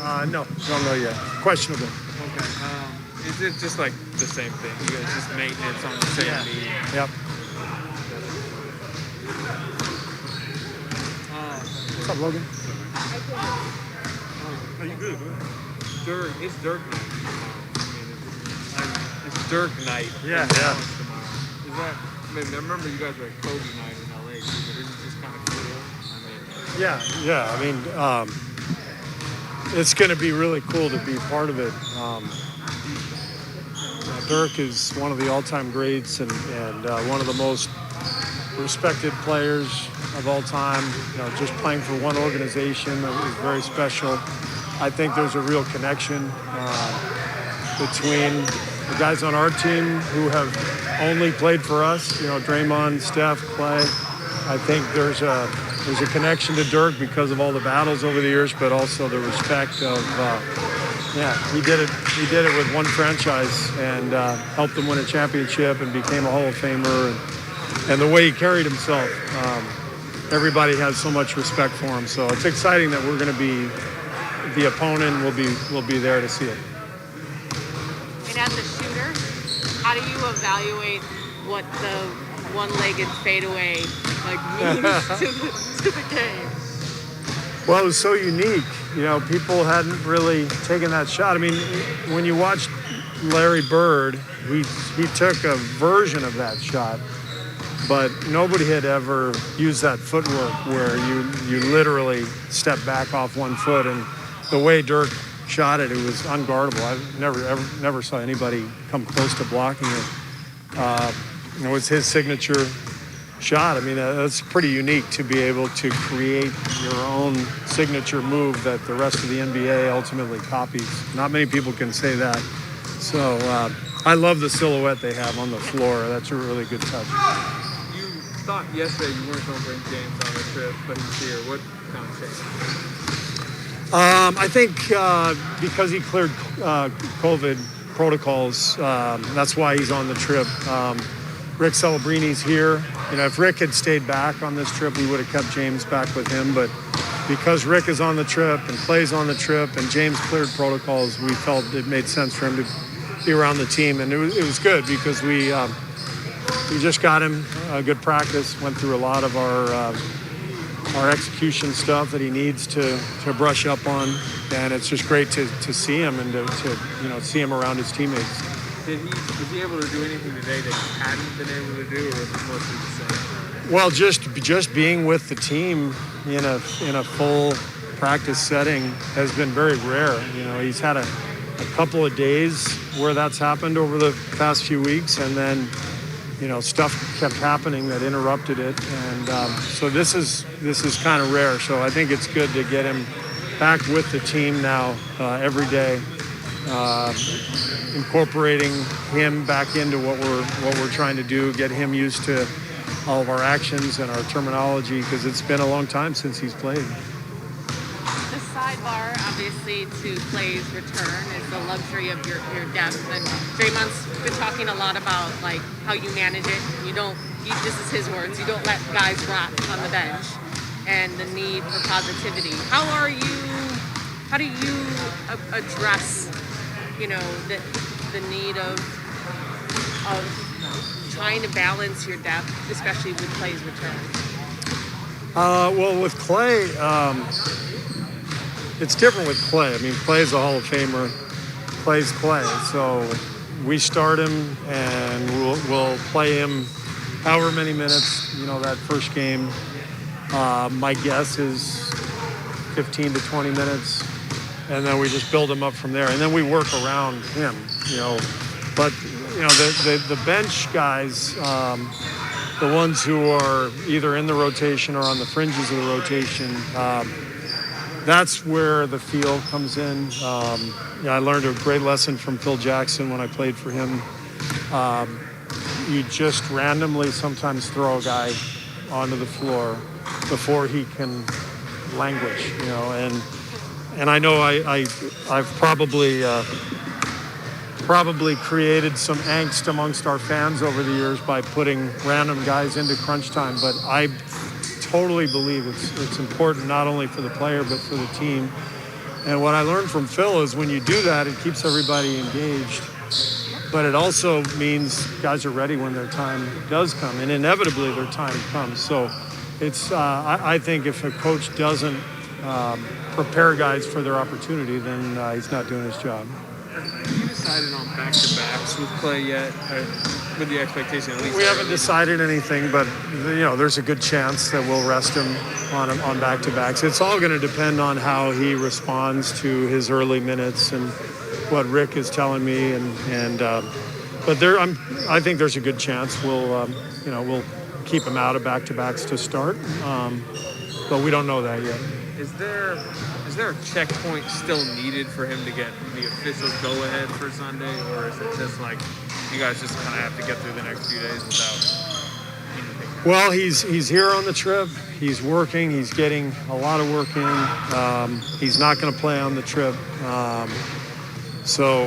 No, don't know yet. Questionable. Okay. Is it just like the same thing? You guys just maintenance on the same knee? Yep. What's up, Logan? Are you good? Dirk, it's Dirk night. It's Dirk night. Yeah. Is that? I remember you guys were at Kobe night in LA too, but isn't it just kind of cool? Yeah. It's going to be really cool to be part of it. Dirk is one of the all-time greats and one of the most respected players of all time. Just playing for one organization that was very special. I think there's a real connection between the guys on our team who have only played for us. Draymond, Steph, Clay. I think there's a connection to Dirk because of all the battles over the years, but also the respect of he did it with one franchise and helped them win a championship and became a Hall of Famer, and the way he carried himself, everybody has so much respect for him. So it's exciting that we're going to be the opponent. We'll be there to see it. And as a shooter, how do you evaluate what the one-legged fadeaway means to the game? Well, it was so unique. People hadn't really taken that shot. I mean, when you watch Larry Bird, he took a version of that shot, but nobody had ever used that footwork where you literally step back off one foot. And the way Dirk shot it, it was unguardable. I never saw anybody come close to blocking it. It was his signature shot. I mean, that's pretty unique to be able to create your own signature move that the rest of the NBA ultimately copies. Not many people can say that. So I love the silhouette they have on the floor. That's a really good touch. You thought yesterday you weren't going to bring James on the trip, but he's here. What kind of changed? I think because he cleared COVID protocols, that's why he's on the trip. Rick Celebrini's here. If Rick had stayed back on this trip, we would have kept James back with him. But because Rick is on the trip and Clay's on the trip and James cleared protocols, we felt it made sense for him to be around the team. And it was good because we just got him a good practice, went through a lot of our execution stuff that he needs to brush up on. And it's just great to see him and to see him around his teammates. Was he able to do anything today that he hadn't been able to do, or was it mostly the same? Well, just being with the team in a full practice setting has been very rare. He's had a couple of days where that's happened over the past few weeks, and then stuff kept happening that interrupted it, and so this is kind of rare. So I think it's good to get him back with the team now every day. Incorporating him back into what we're trying to do, get him used to all of our actions and our terminology, because it's been a long time since he's played. The sidebar, obviously, to Clay's return is the luxury of your depth. And Draymond's been talking a lot about how you manage it. This is his words, you don't let guys rot on the bench, and the need for positivity. How do you address the need of trying to balance your depth, especially with Clay's return? Well, with Clay, it's different with Clay. I mean, Clay's a Hall of Famer. Clay's Clay. So we start him and we'll play him however many minutes, that first game. My guess is 15 to 20 minutes. And then we just build him up from there. And then we work around him, But, the bench guys, the ones who are either in the rotation or on the fringes of the rotation, that's where the feel comes in. I learned a great lesson from Phil Jackson when I played for him. You just randomly sometimes throw a guy onto the floor before he can languish, And I know I've probably created some angst amongst our fans over the years by putting random guys into crunch time, but I totally believe it's important not only for the player but for the team And what I learned from Phil is when you do that, it keeps everybody engaged. But it also means guys are ready when their time does come, and inevitably their time comes. So it's I think if a coach doesn't prepare guys for their opportunity, then he's not doing his job. Have you decided on back-to-backs with Clay yet? With the expectation, at least We haven't decided anything, but there's a good chance that we'll rest him on back-to-backs. It's all going to depend on how he responds to his early minutes and what Rick is telling me, but I think there's a good chance we'll keep him out of back-to-backs to start, but we don't know that yet. Is there a checkpoint still needed for him to get the official go-ahead for Sunday, or is it just like you guys just kind of have to get through the next few days without anything? Well, he's here on the trip. He's working. He's getting a lot of work in. He's not going to play on the trip. So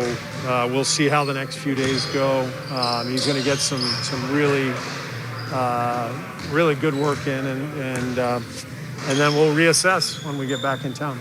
we'll see how the next few days go. He's going to get some really good work in, and then we'll reassess when we get back in town.